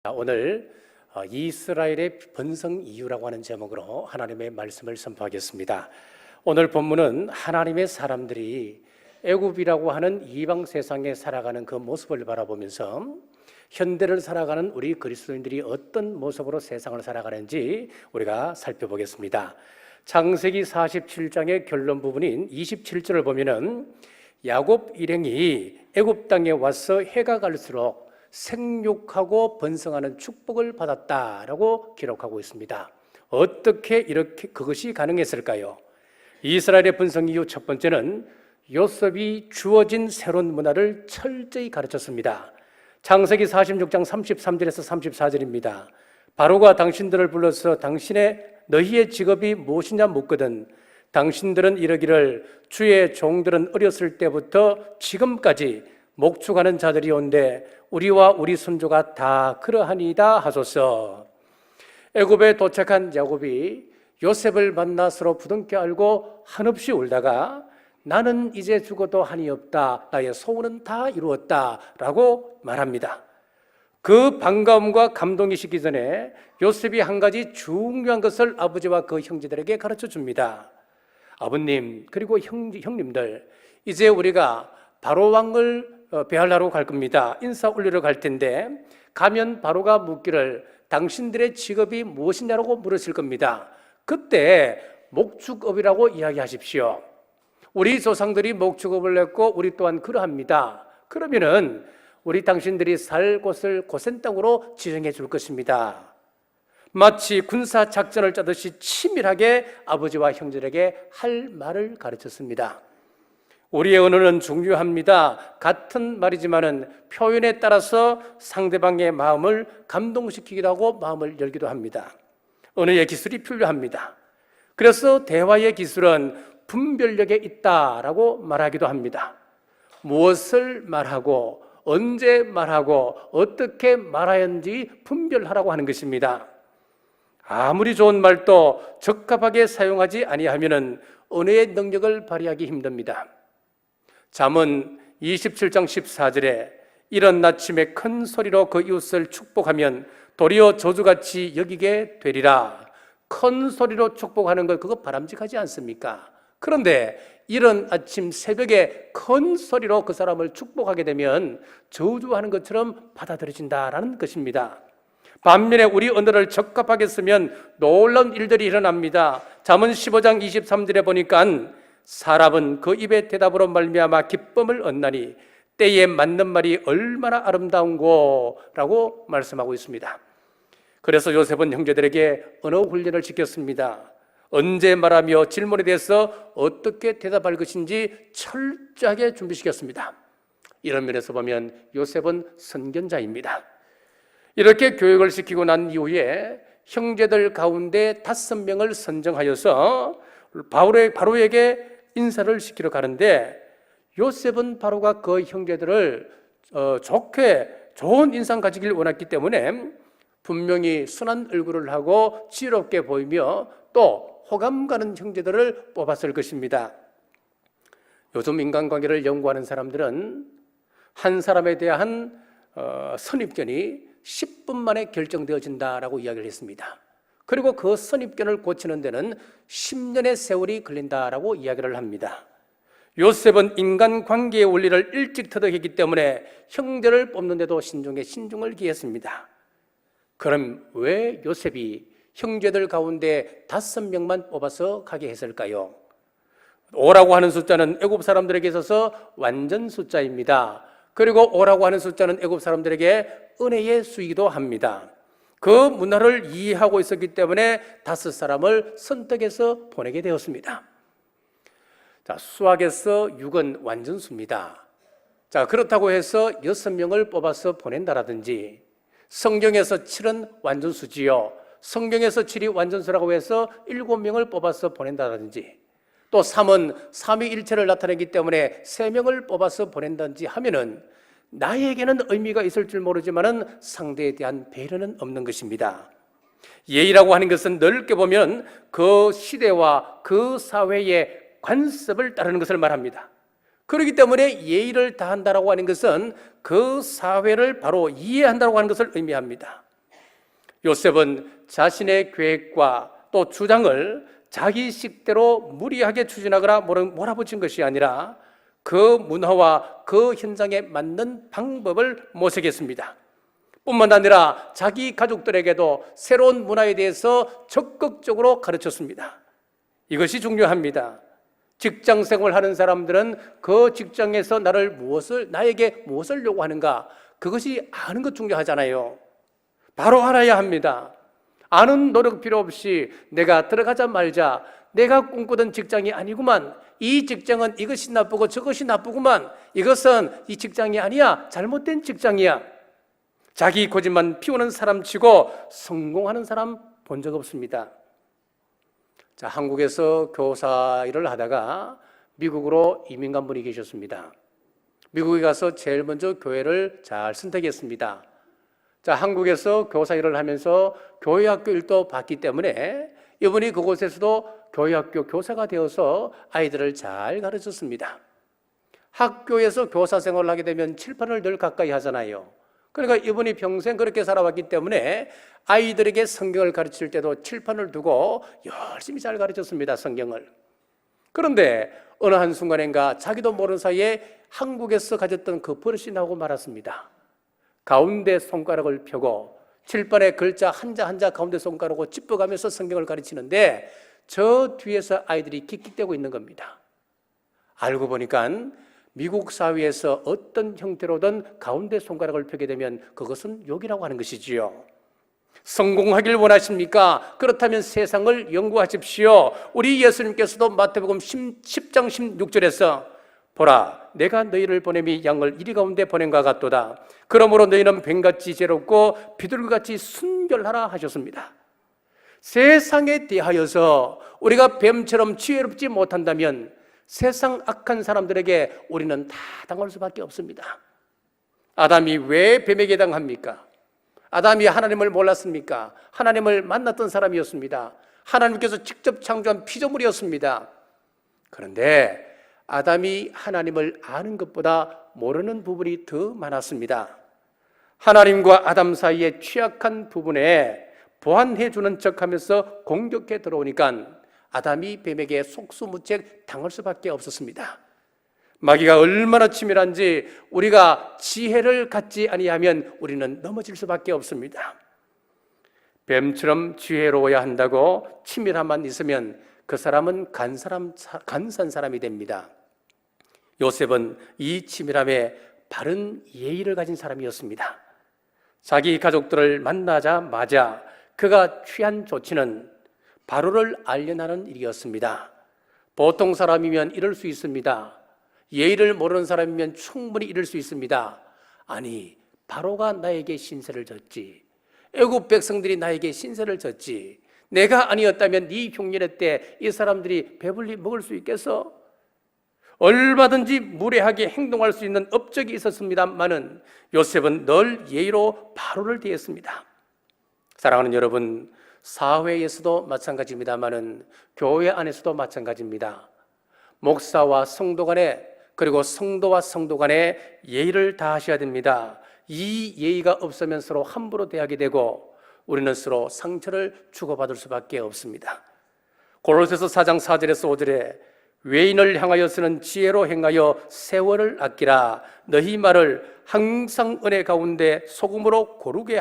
오늘 이스라엘의 번성 이유라고 하는 제목으로 하나님의 말씀을 선포하겠습니다. 오늘 본문은 하나님의 사람들이 애굽이라고 하는 이방 세상에 살아가는 그 모습을 바라보면서 현대를 살아가는 우리 그리스도인들이 어떤 모습으로 세상을 살아가는지 우리가 살펴보겠습니다. 창세기 47장의 결론 부분인 27절을 보면은 야곱 일행이 애굽 땅에 와서 해가 갈수록 생육하고 번성하는 축복을 받았다라고 기록하고 있습니다. 어떻게 이렇게 그것이 가능했을까요? 이스라엘의 번성 이유 첫 번째는 요셉이 주어진 새로운 문화를 철저히 가르쳤습니다. 창세기 46장 33절에서 34절입니다. 바로가 당신들을 불러서 너희의 직업이 무엇이냐 묻거든 당신들은 이러기를 주의 종들은 어렸을 때부터 지금까지 목축하는 자들이 온데 우리와 우리 손주가 다 그러하니이다 하소서. 애굽에 도착한 야곱이 요셉을 만나 서로 부둥켜 안고 한없이 울다가 나는 이제 죽어도 한이 없다. 나의 소원은 다 이루었다 라고 말합니다. 그 반가움과 감동이 식기 전에 요셉이 한 가지 중요한 것을 아버지와 그 형제들에게 가르쳐 줍니다. 아버님 그리고 형님들, 이제 우리가 바로 왕을 배할하러 갈 겁니다. 인사 올리러 갈 텐데 가면 바로가 묻기를 당신들의 직업이 무엇이냐고 물으실 겁니다. 그때 목축업이라고 이야기하십시오. 우리 조상들이 목축업을 했고 우리 또한 그러합니다. 그러면은 우리 당신들이 살 곳을 고센 땅으로 지정해 줄 것입니다. 마치 군사 작전을 짜듯이 치밀하게 아버지와 형제에게 할 말을 가르쳤습니다. 우리의 언어는 중요합니다. 같은 말이지만은 표현에 따라서 상대방의 마음을 감동시키기도 하고 마음을 열기도 합니다. 언어의 기술이 필요합니다. 그래서 대화의 기술은 분별력에 있다라고 말하기도 합니다. 무엇을 말하고 언제 말하고 어떻게 말해야 하는지 분별하라고 하는 것입니다. 아무리 좋은 말도 적합하게 사용하지 아니하면은 언어의 능력을 발휘하기 힘듭니다. 잠언 27장 14절에 이런 아침에 큰 소리로 그 이웃을 축복하면 도리어 저주같이 여기게 되리라. 큰 소리로 축복하는 것 그거 바람직하지 않습니까? 그런데 이런 아침 새벽에 큰 소리로 그 사람을 축복하게 되면 저주하는 것처럼 받아들여진다라는 것입니다. 반면에 우리 언어를 적합하게 쓰면 놀라운 일들이 일어납니다. 잠언 15장 23절에 보니까 사람은 그 입의 대답으로 말미암아 기쁨을 얻나니 때에 맞는 말이 얼마나 아름다운고 라고 말씀하고 있습니다. 그래서 요셉은 형제들에게 언어 훈련을 시켰습니다. 언제 말하며 질문에 대해서 어떻게 대답할 것인지 철저하게 준비시켰습니다. 이런 면에서 보면 요셉은 선견자입니다. 이렇게 교육을 시키고 난 이후에 형제들 가운데 5명을 선정하여서 바로에게 인사를 시키러 가는데 요셉은 바로가 그 형제들을 좋은 인상 가지길 원했기 때문에 분명히 순한 얼굴을 하고 지혜롭게 보이며 또 호감 가는 형제들을 뽑았을 것입니다. 요즘 인간관계를 연구하는 사람들은 한 사람에 대한 선입견이 10분 만에 결정되어진다라고 이야기를 했습니다. 그리고 그 선입견을 고치는 데는 10년의 세월이 걸린다라고 이야기를 합니다. 요셉은 인간관계의 원리를 일찍 터득했기 때문에 형제를 뽑는데도 신중을 기했습니다. 그럼 왜 요셉이 형제들 가운데 5명만 뽑아서 가게 했을까요? 5라고 하는 숫자는 애굽 사람들에게 있어서 완전 숫자입니다. 그리고 5라고 하는 숫자는 애굽 사람들에게 은혜의 수이기도 합니다. 그 문화를 이해하고 있었기 때문에 5사람을 선택해서 보내게 되었습니다. 자, 수학에서 6은 완전수입니다. 자, 그렇다고 해서 6명을 뽑아서 보낸다라든지 성경에서 7은 완전수지요. 성경에서 7이 완전수라고 해서 7명을 뽑아서 보낸다라든지 또 3은 삼위일체를 나타내기 때문에 3명을 뽑아서 보낸다든지 하면은 나에게는 의미가 있을 줄 모르지만은 상대에 대한 배려는 없는 것입니다. 예의라고 하는 것은 넓게 보면 그 시대와 그 사회의 관습을 따르는 것을 말합니다. 그렇기 때문에 예의를 다한다라고 하는 것은 그 사회를 바로 이해한다고 하는 것을 의미합니다. 요셉은 자신의 계획과 또 주장을 자기 식대로 무리하게 추진하거나 몰아붙인 것이 아니라 그 문화와 그 현장에 맞는 방법을 모색했습니다. 뿐만 아니라 자기 가족들에게도 새로운 문화에 대해서 적극적으로 가르쳤습니다. 이것이 중요합니다. 직장 생활하는 사람들은 그 직장에서 나에게 무엇을 요구하는가, 그것이 아는 것 중요하잖아요. 바로 알아야 합니다. 아는 노력 필요 없이 내가 들어가자 말자, 내가 꿈꾸던 직장이 아니구만, 이 직장은 이것이 나쁘고 저것이 나쁘구만, 이것은 이 직장이 아니야, 잘못된 직장이야, 자기 고집만 피우는 사람 치고 성공하는 사람 본 적 없습니다. 자, 한국에서 교사 일을 하다가 미국으로 이민 간 분이 계셨습니다. 미국에 가서 제일 먼저 교회를 잘 선택했습니다. 자, 한국에서 교사 일을 하면서 교회학교 일도 봤기 때문에 이분이 그곳에서도 교회학교 교사가 되어서 아이들을 잘 가르쳤습니다. 학교에서 교사 생활을 하게 되면 칠판을 늘 가까이 하잖아요. 그러니까 이분이 평생 그렇게 살아왔기 때문에 아이들에게 성경을 가르칠 때도 칠판을 두고 열심히 잘 가르쳤습니다, 성경을. 그런데 어느 한순간인가 자기도 모르는 사이에 한국에서 가졌던 그 버릇이 나오고 말았습니다. 가운데 손가락을 펴고 칠판에 글자 한자 한자 가운데 손가락으로 짚어가면서 성경을 가르치는데 저 뒤에서 아이들이 킥킥대고 있는 겁니다. 알고 보니까 미국 사회에서 어떤 형태로든 가운데 손가락을 펴게 되면 그것은 욕이라고 하는 것이지요. 성공하길 원하십니까? 그렇다면 세상을 연구하십시오. 우리 예수님께서도 마태복음 10장 16절에서 보라, 내가 너희를 보냄이 양을 이리 가운데 보낸과 같도다. 그러므로 너희는 뱀같이 지혜롭고 비둘기같이 순결하라 하셨습니다. 세상에 대하여서 우리가 뱀처럼 지혜롭지 못한다면 세상 악한 사람들에게 우리는 다 당할 수밖에 없습니다. 아담이 왜 뱀에게 당합니까? 아담이 하나님을 몰랐습니까? 하나님을 만났던 사람이었습니다. 하나님께서 직접 창조한 피조물이었습니다. 그런데 아담이 하나님을 아는 것보다 모르는 부분이 더 많았습니다. 하나님과 아담 사이의 취약한 부분에 보완해주는 척하면서 공격해 들어오니까 아담이 뱀에게 속수무책 당할 수밖에 없었습니다. 마귀가 얼마나 치밀한지 우리가 지혜를 갖지 아니하면 우리는 넘어질 수밖에 없습니다. 뱀처럼 지혜로워야 한다고 치밀함만 있으면 그 사람은 간사한 사람이 됩니다. 요셉은 이 치밀함에 바른 예의를 가진 사람이었습니다. 자기 가족들을 만나자마자 그가 취한 조치는 바로를 알려나는 일이었습니다. 보통 사람이면 이럴 수 있습니다. 예의를 모르는 사람이면 충분히 이럴 수 있습니다. 아니, 바로가 나에게 신세를 졌지. 애굽 백성들이 나에게 신세를 졌지. 내가 아니었다면 네 흉년의 때 이 사람들이 배불리 먹을 수 있겠어? 얼마든지 무례하게 행동할 수 있는 업적이 있었습니다만은 요셉은 늘 예의로 바로를 대했습니다. 사랑하는 여러분, 사회에서도 마찬가지입니다만은 교회 안에서도 마찬가지입니다. 목사와 성도 간에, 그리고 성도와 성도 간에 예의를 다하셔야 됩니다. 이 예의가 없으면 서로 함부로 대하게 되고 우리는 서로 상처를 주고받을 수밖에 없습니다. 고로새서 4장 4절에서 5절에 외인을 향하여서는 지혜로 행하여 세월을 아끼라. 너희 말을 항상 은혜 가운데 소금으로 고르게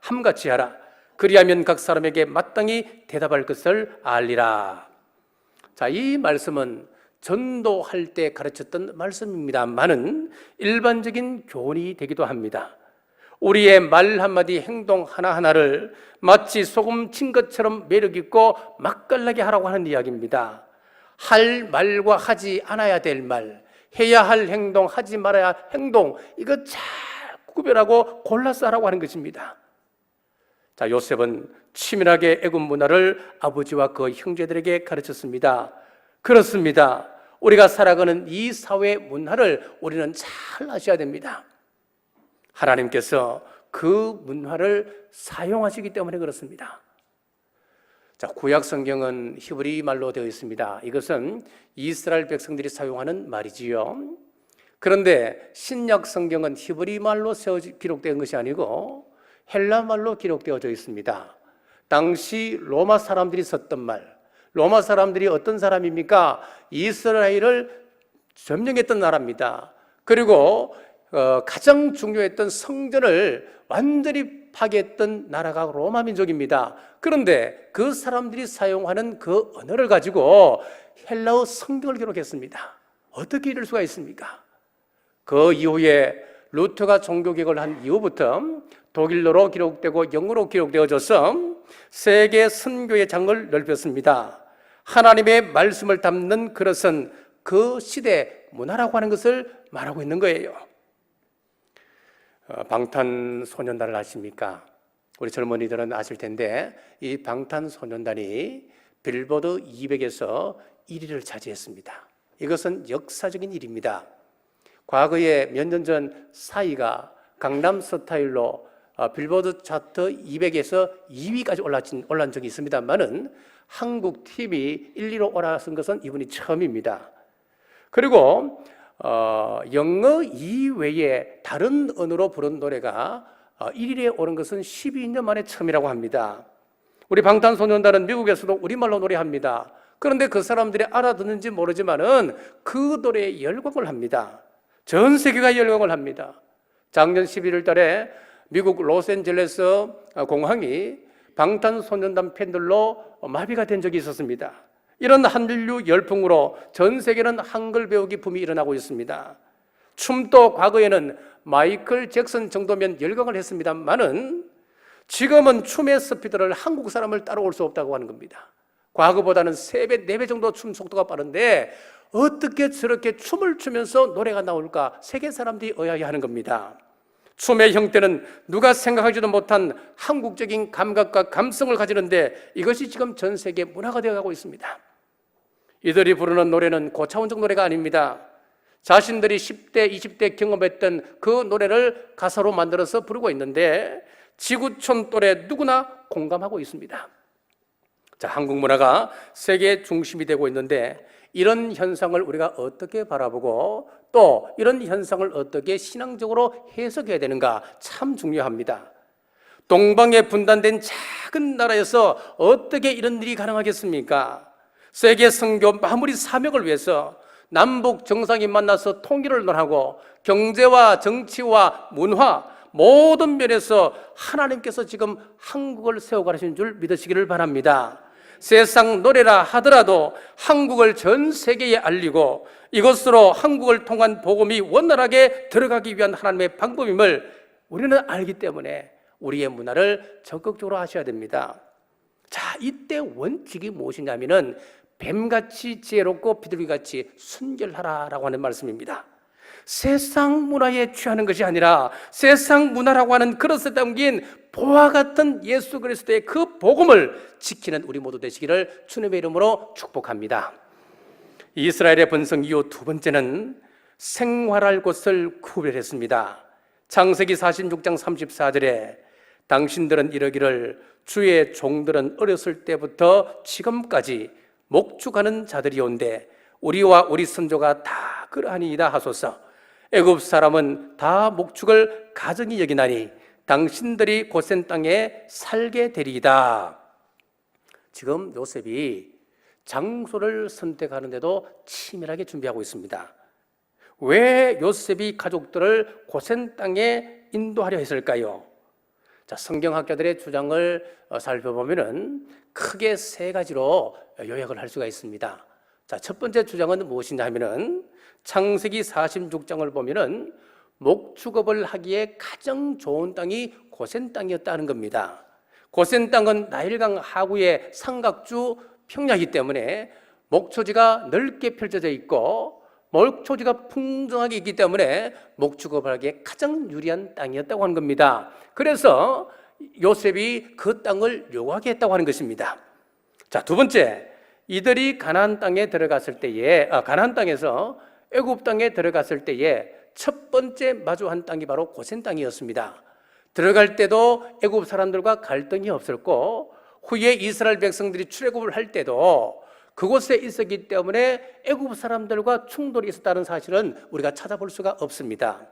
함같이 하라. 그리하면 각 사람에게 마땅히 대답할 것을 알리라. 자, 이 말씀은 전도할 때 가르쳤던 말씀입니다만은 일반적인 교훈이 되기도 합니다. 우리의 말 한마디, 행동 하나하나를 마치 소금 친 것처럼 매력있고 맛깔나게 하라고 하는 이야기입니다. 할 말과 하지 않아야 될 말, 해야 할 행동, 하지 말아야 할 행동, 이거 잘 구별하고 골라서 하라고 하는 것입니다. 자, 요셉은 치밀하게 애굽 문화를 아버지와 그 형제들에게 가르쳤습니다. 그렇습니다. 우리가 살아가는 이 사회 문화를 우리는 잘 아셔야 됩니다. 하나님께서 그 문화를 사용하시기 때문에 그렇습니다. 자, 구약 성경은 히브리 말로 되어 있습니다. 이것은 이스라엘 백성들이 사용하는 말이지요. 그런데 신약 성경은 히브리 말로 기록된 것이 아니고 헬라 말로 기록되어져 있습니다. 당시 로마 사람들이 썼던 말, 로마 사람들이 어떤 사람입니까? 이스라엘을 점령했던 나라입니다. 그리고 가장 중요했던 성전을 완전히 파괴했던 나라가 로마 민족입니다. 그런데 그 사람들이 사용하는 그 언어를 가지고 헬라어 성경을 기록했습니다. 어떻게 이럴 수가 있습니까? 그 이후에 루터가 종교개혁을 한 이후부터 독일어로 기록되고 영어로 기록되어져서 세계 선교의 장을 넓혔습니다. 하나님의 말씀을 담는 그릇은 그 시대 문화라고 하는 것을 말하고 있는 거예요. 방탄소년단을 아십니까? 우리 젊은이들은 아실 텐데 이 방탄소년단이 빌보드 200에서 1위를 차지했습니다. 이것은 역사적인 일입니다. 과거에 몇 년 전 사이가 강남 스타일로 빌보드 차트 200에서 2위까지 올란 적이 있습니다만은 한국 TV 1, 2로 올라선 것은 이분이 처음입니다. 그리고 영어 이외에 다른 언어로 부른 노래가 1위에 오른 것은 12년 만에 처음이라고 합니다. 우리 방탄소년단은 미국에서도 우리말로 노래합니다. 그런데 그 사람들이 알아듣는지 모르지만은 그 노래에 열광을 합니다. 전 세계가 열광을 합니다. 작년 11월 달에 미국 로스앤젤레스 공항이 방탄소년단 팬들로 마비가 된 적이 있었습니다. 이런 한류 열풍으로 전 세계는 한글 배우기 붐이 일어나고 있습니다. 춤도 과거에는 마이클 잭슨 정도면 열광을 했습니다만은 지금은 춤의 스피드를 한국 사람을 따라올 수 없다고 하는 겁니다. 과거보다는 3배, 4배 정도 춤 속도가 빠른데 어떻게 저렇게 춤을 추면서 노래가 나올까 세계 사람들이 의아해하는 겁니다. 춤의 형태는 누가 생각하지도 못한 한국적인 감각과 감성을 가지는데 이것이 지금 전 세계 문화가 되어가고 있습니다. 이들이 부르는 노래는 고차원적 노래가 아닙니다. 자신들이 10대, 20대 경험했던 그 노래를 가사로 만들어서 부르고 있는데 지구촌 또래 누구나 공감하고 있습니다. 자, 한국 문화가 세계 중심이 되고 있는데 이런 현상을 우리가 어떻게 바라보고 또 이런 현상을 어떻게 신앙적으로 해석해야 되는가 참 중요합니다. 동방에 분단된 작은 나라에서 어떻게 이런 일이 가능하겠습니까? 세계 선교 마무리 사명을 위해서 남북 정상이 만나서 통일을 논하고 경제와 정치와 문화 모든 면에서 하나님께서 지금 한국을 세워가시는 줄 믿으시기를 바랍니다. 세상 노래라 하더라도 한국을 전 세계에 알리고 이것으로 한국을 통한 복음이 원활하게 들어가기 위한 하나님의 방법임을 우리는 알기 때문에 우리의 문화를 적극적으로 하셔야 됩니다. 자, 이때 원칙이 무엇이냐면은 뱀같이 지혜롭고 비둘기같이 순결하라라고 하는 말씀입니다. 세상 문화에 취하는 것이 아니라 세상 문화라고 하는 그릇에 담긴 보화 같은 예수 그리스도의 그 복음을 지키는 우리 모두 되시기를 주님의 이름으로 축복합니다. 이스라엘의 번성 이후 두 번째는 생활할 곳을 구별했습니다. 창세기 46장 34절에 당신들은 이러기를 주의 종들은 어렸을 때부터 지금까지 목축하는 자들이온데 우리와 우리 선조가 다 그러하니이다 하소서. 애굽 사람은 다 목축을 가증히 여기나니 당신들이 고센 땅에 살게 되리이다. 지금 요셉이 장소를 선택하는데도 치밀하게 준비하고 있습니다. 왜 요셉이 가족들을 고센 땅에 인도하려 했을까요? 자, 성경학자들의 주장을 살펴보면은 크게 3가지로 요약을 할 수가 있습니다. 자, 첫 번째 주장은 무엇이냐 하면은 창세기 46장을 보면은 목축업을 하기에 가장 좋은 땅이 고센 땅이었다는 겁니다. 고센 땅은 나일강 하구의 삼각주 평야이기 때문에 목초지가 넓게 펼쳐져 있고 목초지가 풍성하게 있기 때문에 목축업을 하기에 가장 유리한 땅이었다고 하는 겁니다. 그래서 요셉이 그 땅을 요구하게 했다고 하는 것입니다. 자, 두 번째, 이들이 가나안 땅에 들어갔을 때에 가나안 땅에서 애굽 땅에 들어갔을 때에 첫 번째 마주한 땅이 바로 고센 땅이었습니다. 들어갈 때도 애굽 사람들과 갈등이 없었고 후에 이스라엘 백성들이 출애굽을 할 때도 그곳에 있었기 때문에 애굽 사람들과 충돌이 있었다는 사실은 우리가 찾아볼 수가 없습니다.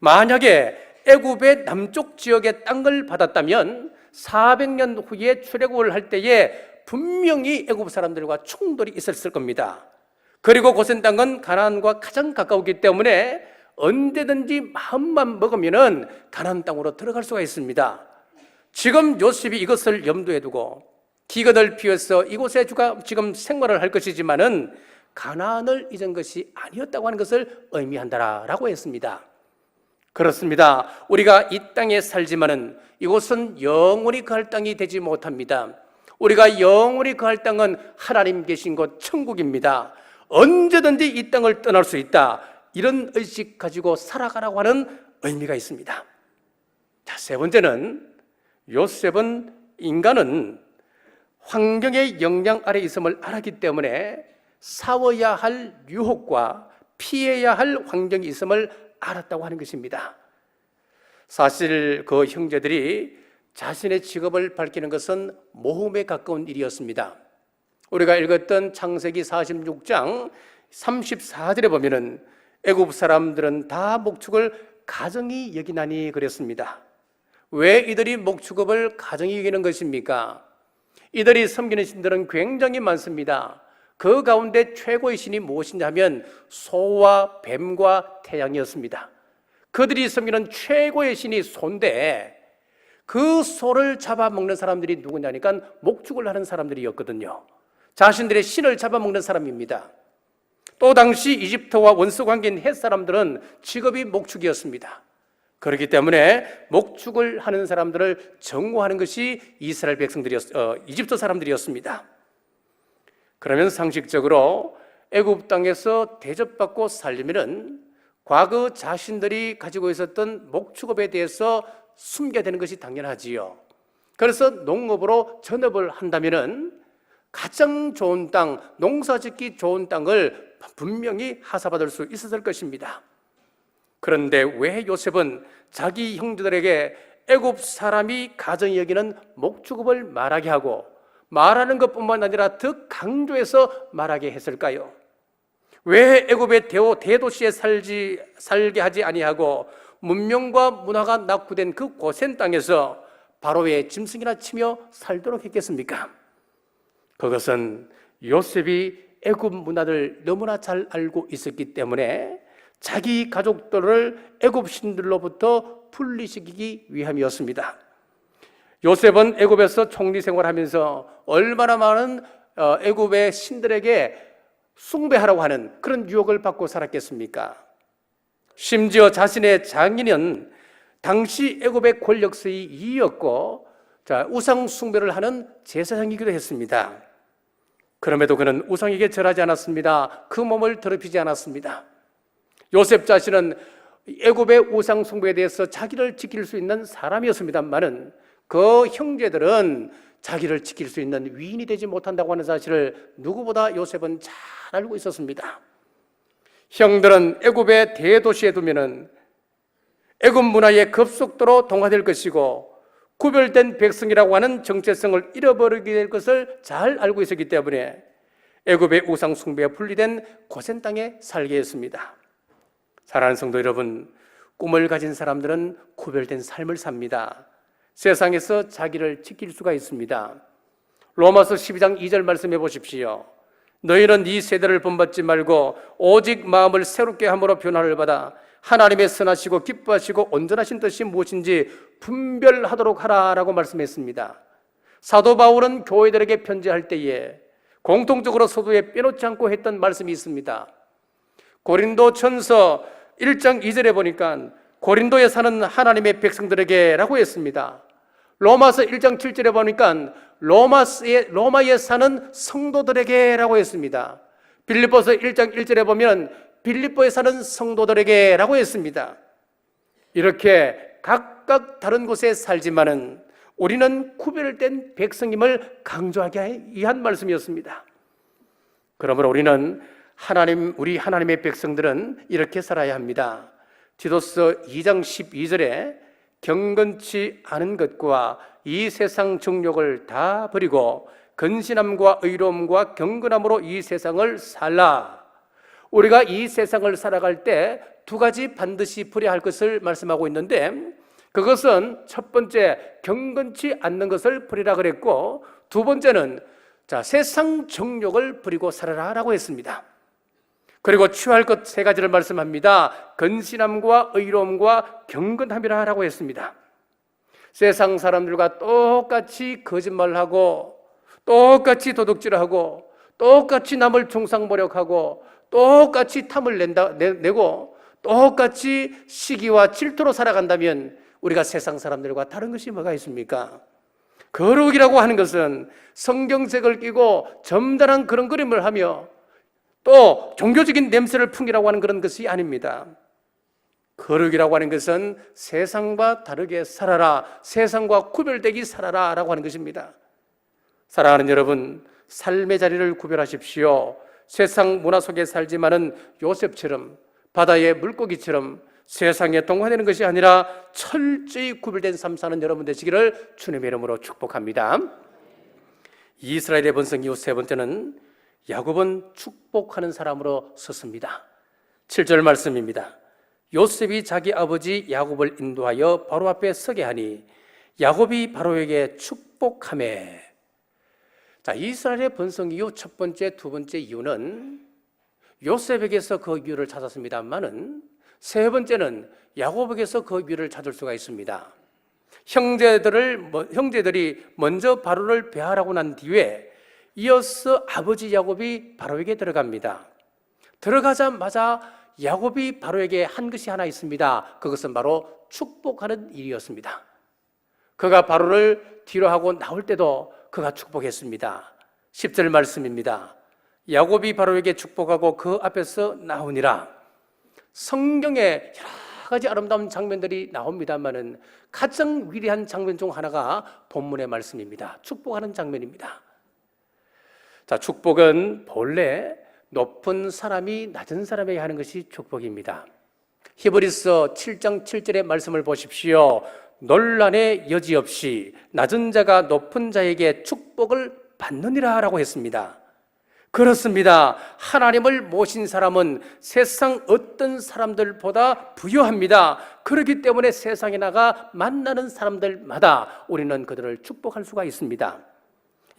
만약에 애굽의 남쪽 지역의 땅을 받았다면 400년 후에 출애굽을 할 때에 분명히 애굽 사람들과 충돌이 있었을 겁니다. 그리고 고센 땅은 가나안과 가장 가까웠기 때문에 언제든지 마음만 먹으면은 가나안 땅으로 들어갈 수가 있습니다. 지금 요셉이 이것을 염두에 두고 기근을 피해서 이곳에 지금 생활을 할 것이지만은 가나안을 잊은 것이 아니었다고 하는 것을 의미한다라고 했습니다. 그렇습니다. 우리가 이 땅에 살지만은 이곳은 영원히 거할 땅이 되지 못합니다. 우리가 영원히 거할 땅은 하나님 계신 곳 천국입니다. 언제든지 이 땅을 떠날 수 있다. 이런 의식 가지고 살아가라고 하는 의미가 있습니다. 자, 세 번째는 요셉은 인간은 환경의 영향 아래 있음을 알았기 때문에 싸워야 할 유혹과 피해야 할 환경이 있음을 알았다고 하는 것입니다. 사실 그 형제들이 자신의 직업을 밝히는 것은 모험에 가까운 일이었습니다. 우리가 읽었던 창세기 46장 34절에 보면은 애굽 사람들은 다 목축을 가정이 여기나니 그랬습니다. 왜 이들이 목축업을 가정이 여기는 것입니까? 이들이 섬기는 신들은 굉장히 많습니다. 그 가운데 최고의 신이 무엇이냐 하면 소와 뱀과 태양이었습니다. 그들이 섬기는 최고의 신이 소인데 그 소를 잡아먹는 사람들이 누구냐니까 목축을 하는 사람들이었거든요. 자신들의 신을 잡아먹는 사람입니다. 또 당시 이집트와 원수 관계인 헷 사람들은 직업이 목축이었습니다. 그렇기 때문에 목축을 하는 사람들을 정오하는 것이 이스라엘 이집트 사람들이었습니다. 그러면 상식적으로 애굽 땅에서 대접받고 살려면은 과거 자신들이 가지고 있었던 목축업에 대해서 숨겨야 되는 것이 당연하지요. 그래서 농업으로 전업을 한다면은 가장 좋은 땅, 농사짓기 좋은 땅을 분명히 하사받을 수 있었을 것입니다. 그런데 왜 요셉은 자기 형제들에게 애굽 사람이 가정이 여기는 목축업을 말하게 하고 말하는 것뿐만 아니라 더 강조해서 말하게 했을까요? 왜 애굽의 대도시에 살게 하지 아니하고 문명과 문화가 낙후된 그 고센 땅에서 바로의 짐승이나 치며 살도록 했겠습니까? 그것은 요셉이 애굽 문화를 너무나 잘 알고 있었기 때문에 자기 가족들을 애굽 신들로부터 분리시키기 위함이었습니다. 요셉은 애굽에서 총리 생활하면서 얼마나 많은 애굽의 신들에게 숭배하라고 하는 그런 유혹을 받고 살았겠습니까? 심지어 자신의 장인은 당시 애굽의 권력서의 2였고 우상 숭배를 하는 제사장이기도 했습니다. 그럼에도 그는 우상에게 절하지 않았습니다. 그 몸을 더럽히지 않았습니다. 요셉 자신은 애굽의 우상 숭배에 대해서 자기를 지킬 수 있는 사람이었습니다만은 그 형제들은 자기를 지킬 수 있는 위인이 되지 못한다고 하는 사실을 누구보다 요셉은 잘 알고 있었습니다. 형들은 애굽의 대도시에 두면은 애굽 문화에 급속도로 동화될 것이고 구별된 백성이라고 하는 정체성을 잃어버리게 될 것을 잘 알고 있었기 때문에 애굽의 우상 숭배에 분리된 고센 땅에 살게 했습니다. 사랑하는 성도 여러분, 꿈을 가진 사람들은 구별된 삶을 삽니다. 세상에서 자기를 지킬 수가 있습니다. 로마서 12장 2절 말씀해 보십시오. 너희는 이 세대를 본받지 말고 오직 마음을 새롭게 함으로 변화를 받아 하나님의 선하시고 기뻐하시고 온전하신 뜻이 무엇인지 분별하도록 하라라고 말씀했습니다. 사도 바울은 교회들에게 편지할 때에 공통적으로 서두에 빼놓지 않고 했던 말씀이 있습니다. 고린도전서 1장 2절에 보니까 고린도에 사는 하나님의 백성들에게 라고 했습니다. 로마서 1장 7절에 보니까 로마에 사는 성도들에게 라고 했습니다. 빌립보서 1장 1절에 보면 빌립보에 사는 성도들에게 라고 했습니다. 이렇게 각각 다른 곳에 살지만은 우리는 구별된 백성임을 강조하기 위한 말씀이었습니다. 그러므로 우리는 우리 하나님의 백성들은 이렇게 살아야 합니다. 디도서 2장 12절에 경건치 않은 것과 이 세상 정욕을 다 버리고 근신함과 의로움과 경건함으로 이 세상을 살라. 우리가 이 세상을 살아갈 때 두 가지 반드시 버려야 할 것을 말씀하고 있는데, 그것은 첫 번째 경건치 않는 것을 버리라 그랬고, 두 번째는 세상 정욕을 버리고 살아라라고 했습니다. 그리고 취할 것 세 가지를 말씀합니다. 근신함과 의로움과 경건함이라고 했습니다. 세상 사람들과 똑같이 거짓말하고, 똑같이 도둑질하고, 똑같이 남을 중상모략하고, 똑같이 탐을 내고, 똑같이 시기와 질투로 살아간다면 우리가 세상 사람들과 다른 것이 뭐가 있습니까? 거룩이라고 하는 것은 성경색을 끼고 점잖은 그런 그림을 하며 또 종교적인 냄새를 풍기라고 하는 그런 것이 아닙니다. 거룩이라고 하는 것은 세상과 다르게 살아라, 세상과 구별되기 살아라 라고 하는 것입니다. 사랑하는 여러분, 삶의 자리를 구별하십시오. 세상 문화 속에 살지만은 요셉처럼, 바다의 물고기처럼 세상에 동화되는 것이 아니라 철저히 구별된 삶 사는 여러분 되시기를 주님의 이름으로 축복합니다. 이스라엘의 번성 이후 세 번째는 야곱은 축복하는 사람으로 섰습니다. 7절 말씀입니다. 요셉이 자기 아버지 야곱을 인도하여 바로 앞에 서게 하니 야곱이 바로에게 축복하매. 이스라엘의 번성 이후 첫 번째, 두 번째 이유는 요셉에게서 그 이유를 찾았습니다만은 세 번째는 야곱에게서 그 이유를 찾을 수가 있습니다. 형제들이 먼저 바로를 배하라고 난 뒤에 이어서 아버지 야곱이 바로에게 들어갑니다. 들어가자마자 야곱이 바로에게 한 것이 하나 있습니다. 그것은 바로 축복하는 일이었습니다. 그가 바로를 뒤로 하고 나올 때도 그가 축복했습니다. 10절 말씀입니다. 야곱이 바로에게 축복하고 그 앞에서 나오니라. 성경에 여러 가지 아름다운 장면들이 나옵니다만은 가장 위대한 장면 중 하나가 본문의 말씀입니다. 축복하는 장면입니다. 축복은 본래 높은 사람이 낮은 사람에게 하는 것이 축복입니다. 히브리서 7장 7절의 말씀을 보십시오. 논란의 여지 없이 낮은 자가 높은 자에게 축복을 받느니라 라고 했습니다. 그렇습니다. 하나님을 모신 사람은 세상 어떤 사람들보다 부유합니다. 그렇기 때문에 세상에 나가 만나는 사람들마다 우리는 그들을 축복할 수가 있습니다.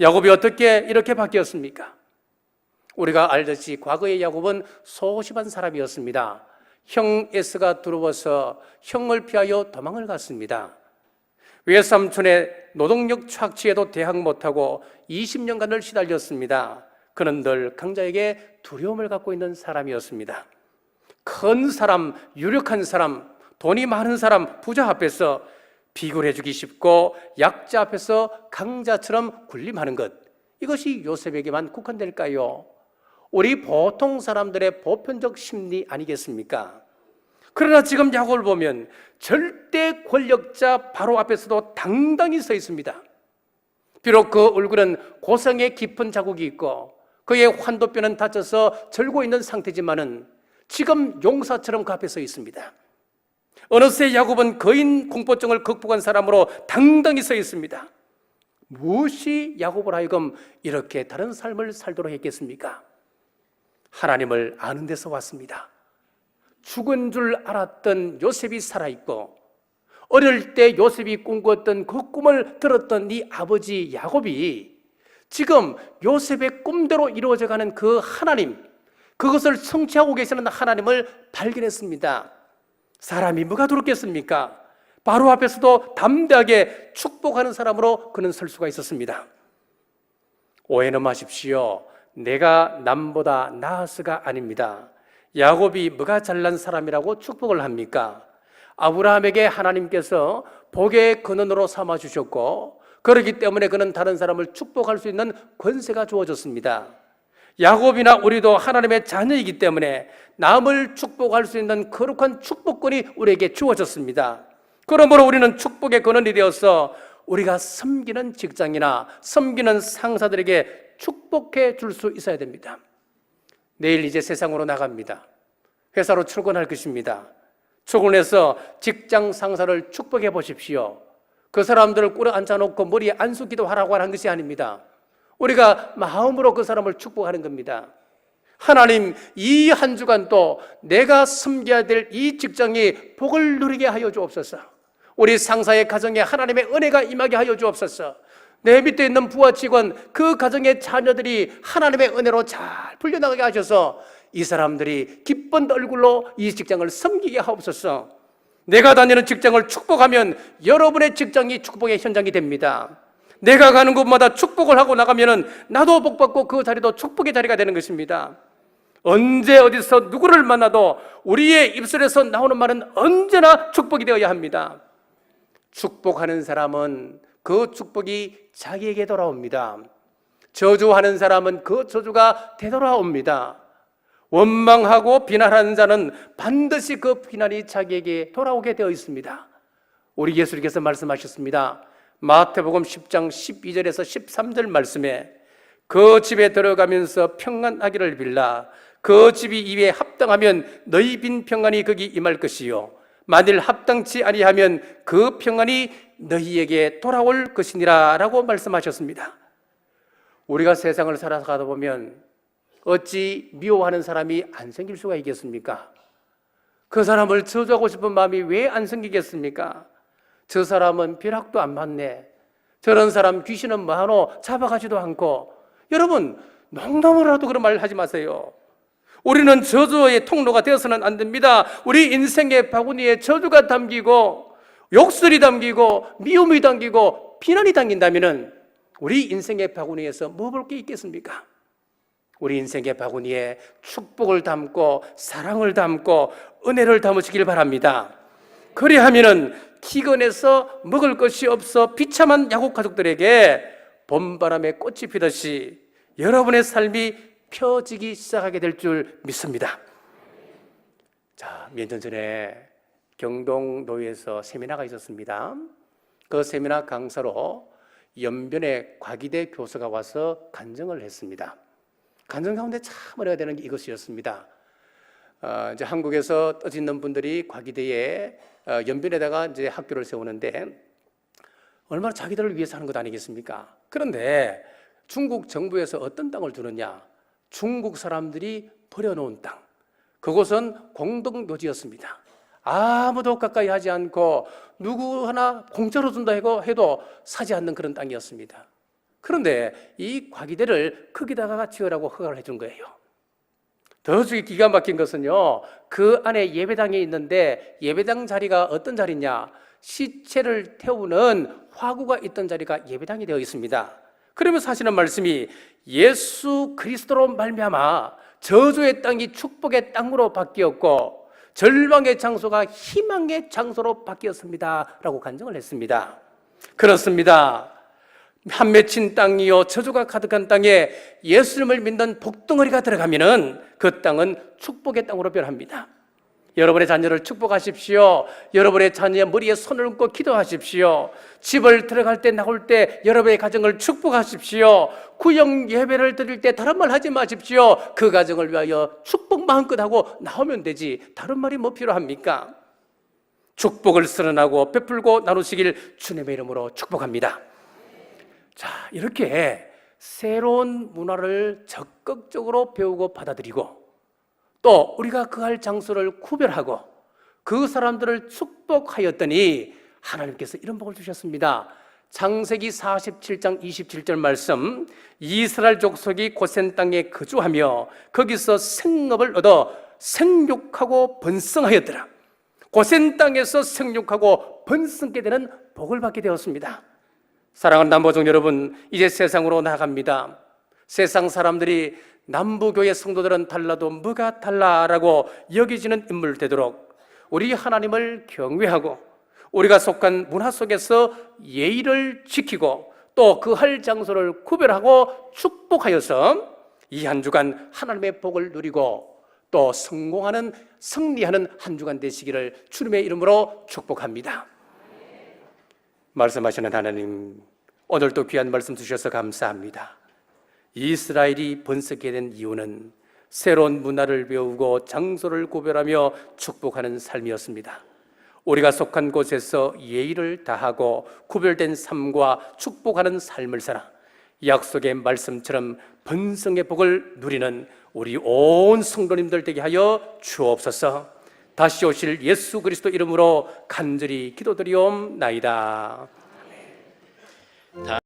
야곱이 어떻게 이렇게 바뀌었습니까? 우리가 알듯이 과거의 야곱은 소심한 사람이었습니다. 형 에스가 들어와서 형을 피하여 도망을 갔습니다. 외삼촌의 노동력 착취에도 대항 못하고 20년간을 시달렸습니다. 그는 늘 강자에게 두려움을 갖고 있는 사람이었습니다. 큰 사람, 유력한 사람, 돈이 많은 사람, 부자 앞에서 비굴해주기 쉽고 약자 앞에서 강자처럼 군림하는 것, 이것이 요셉에게만 국한될까요? 우리 보통 사람들의 보편적 심리 아니겠습니까? 그러나 지금 야곱을 보면 절대 권력자 바로 앞에서도 당당히 서 있습니다. 비록 그 얼굴은 고성의 깊은 자국이 있고 그의 환도뼈는 다쳐서 절고 있는 상태지만은 지금 용사처럼 그 앞에 서 있습니다. 어느새 야곱은 거인 공포증을 극복한 사람으로 당당히 서 있습니다. 무엇이 야곱을 하여금 이렇게 다른 삶을 살도록 했겠습니까? 하나님을 아는 데서 왔습니다. 죽은 줄 알았던 요셉이 살아있고 어릴 때 요셉이 꿈꿨던 그 꿈을 들었던 네 아버지 야곱이 지금 요셉의 꿈대로 이루어져가는 그 하나님, 그것을 성취하고 계시는 하나님을 발견했습니다. 사람이 뭐가 두렵겠습니까? 바로 앞에서도 담대하게 축복하는 사람으로 그는 설 수가 있었습니다. 오해는 마십시오. 내가 남보다 나았으가 아닙니다. 야곱이 뭐가 잘난 사람이라고 축복을 합니까? 아브라함에게 하나님께서 복의 근원으로 삼아주셨고 그렇기 때문에 그는 다른 사람을 축복할 수 있는 권세가 주어졌습니다. 야곱이나 우리도 하나님의 자녀이기 때문에 남을 축복할 수 있는 거룩한 축복권이 우리에게 주어졌습니다. 그러므로 우리는 축복의 근원이 되어서 우리가 섬기는 직장이나 섬기는 상사들에게 축복해 줄 수 있어야 됩니다. 내일 이제 세상으로 나갑니다. 회사로 출근할 것입니다. 출근해서 직장 상사를 축복해 보십시오. 그 사람들을 꿇어 앉혀놓고 머리에 안수기도 하라고 하는 것이 아닙니다. 우리가 마음으로 그 사람을 축복하는 겁니다. 하나님, 이 한 주간도 내가 섬겨야 될 이 직장이 복을 누리게 하여 주옵소서. 우리 상사의 가정에 하나님의 은혜가 임하게 하여 주옵소서. 내 밑에 있는 부하 직원, 그 가정의 자녀들이 하나님의 은혜로 잘 풀려나가게 하셔서 이 사람들이 기쁜 얼굴로 이 직장을 섬기게 하옵소서. 내가 다니는 직장을 축복하면 여러분의 직장이 축복의 현장이 됩니다. 내가 가는 곳마다 축복을 하고 나가면 나도 복받고 그 자리도 축복의 자리가 되는 것입니다. 언제 어디서 누구를 만나도 우리의 입술에서 나오는 말은 언제나 축복이 되어야 합니다. 축복하는 사람은 그 축복이 자기에게 돌아옵니다. 저주하는 사람은 그 저주가 되돌아옵니다. 원망하고 비난하는 자는 반드시 그 비난이 자기에게 돌아오게 되어 있습니다. 우리 예수님께서 말씀하셨습니다. 마태복음 10장 12절에서 13절 말씀에 그 집에 들어가면서 평안하기를 빌라. 그 집이 이에 합당하면 너희 빈 평안이 거기 임할 것이요 만일 합당치 아니하면 그 평안이 너희에게 돌아올 것이니라 라고 말씀하셨습니다. 우리가 세상을 살아가다 보면 어찌 미워하는 사람이 안 생길 수가 있겠습니까? 그 사람을 저주하고 싶은 마음이 왜 안 생기겠습니까? 저 사람은 벼락도 안 맞네, 저런 사람 귀신은 뭐하노, 잡아가지도 않고. 여러분, 농담으로라도 그런 말 하지 마세요. 우리는 저주의 통로가 되어서는 안 됩니다. 우리 인생의 바구니에 저주가 담기고 욕설이 담기고 미움이 담기고 비난이 담긴다면 우리 인생의 바구니에서 뭐 볼 게 있겠습니까? 우리 인생의 바구니에 축복을 담고 사랑을 담고 은혜를 담으시길 바랍니다. 그리하면은 기근에서 먹을 것이 없어 비참한 야곱 가족들에게 봄바람에 꽃이 피듯이 여러분의 삶이 펴지기 시작하게 될 줄 믿습니다. 자, 몇 년 전에 경동노회에서 세미나가 있었습니다. 그 세미나 강사로 연변의 과기대 교수가 와서 간증을 했습니다. 간증 가운데 참 어려야 되는 게 이것이었습니다. 이제 한국에서 떠짓는 분들이 과기대에 연변에다가 이제 학교를 세우는데 얼마나 자기들을 위해서 하는 것 아니겠습니까? 그런데 중국 정부에서 어떤 땅을 주느냐? 중국 사람들이 버려놓은 땅, 그곳은 공동묘지였습니다. 아무도 가까이 하지 않고 누구 하나 공짜로 준다 해도 사지 않는 그런 땅이었습니다. 그런데 이 과기대를 거기다가 지으라고 허가를 해준 거예요. 더 기가 막힌 것은요, 그 안에 예배당이 있는데 예배당 자리가 어떤 자리냐? 시체를 태우는 화구가 있던 자리가 예배당이 되어 있습니다. 그러면서 하시는 말씀이 예수 그리스도로 말미암아 저주의 땅이 축복의 땅으로 바뀌었고 절망의 장소가 희망의 장소로 바뀌었습니다 라고 간증을 했습니다. 그렇습니다. 한 맺힌 땅이요 저주가 가득한 땅에 예수님을 믿는 복덩어리가 들어가면은 그 땅은 축복의 땅으로 변합니다. 여러분의 자녀를 축복하십시오. 여러분의 자녀의 머리에 손을 얹고 기도하십시오. 집을 들어갈 때 나올 때 여러분의 가정을 축복하십시오. 구역 예배를 드릴 때 다른 말 하지 마십시오. 그 가정을 위하여 축복 마음껏 하고 나오면 되지, 다른 말이 뭐 필요합니까? 축복을 선언하고 베풀고 나누시길 주님의 이름으로 축복합니다. 자, 이렇게 새로운 문화를 적극적으로 배우고 받아들이고 또 우리가 거할 장소를 구별하고 그 사람들을 축복하였더니 하나님께서 이런 복을 주셨습니다. 창세기 47장 27절 말씀, 이스라엘 족속이 고센 땅에 거주하며 거기서 생업을 얻어 생육하고 번성하였더라. 고센 땅에서 생육하고 번성게 되는 복을 받게 되었습니다. 사랑하는 남보종 여러분, 이제 세상으로 나갑니다. 세상 사람들이 남부교회 성도들은 달라도 뭐가 달라라고 여기지는 인물 되도록 우리 하나님을 경외하고 우리가 속한 문화 속에서 예의를 지키고 또 그 할 장소를 구별하고 축복하여서 이 한 주간 하나님의 복을 누리고 또 승리하는 한 주간 되시기를 주님의 이름으로 축복합니다. 말씀하시는 하나님, 오늘도 귀한 말씀 주셔서 감사합니다. 이스라엘이 번성하게 된 이유는 새로운 문화를 배우고 장소를 구별하며 축복하는 삶이었습니다. 우리가 속한 곳에서 예의를 다하고 구별된 삶과 축복하는 삶을 살아 약속의 말씀처럼 번성의 복을 누리는 우리 온 성도님들 되게 하여 주옵소서. 다시 오실 예수 그리스도 이름으로 간절히 기도드리옵나이다.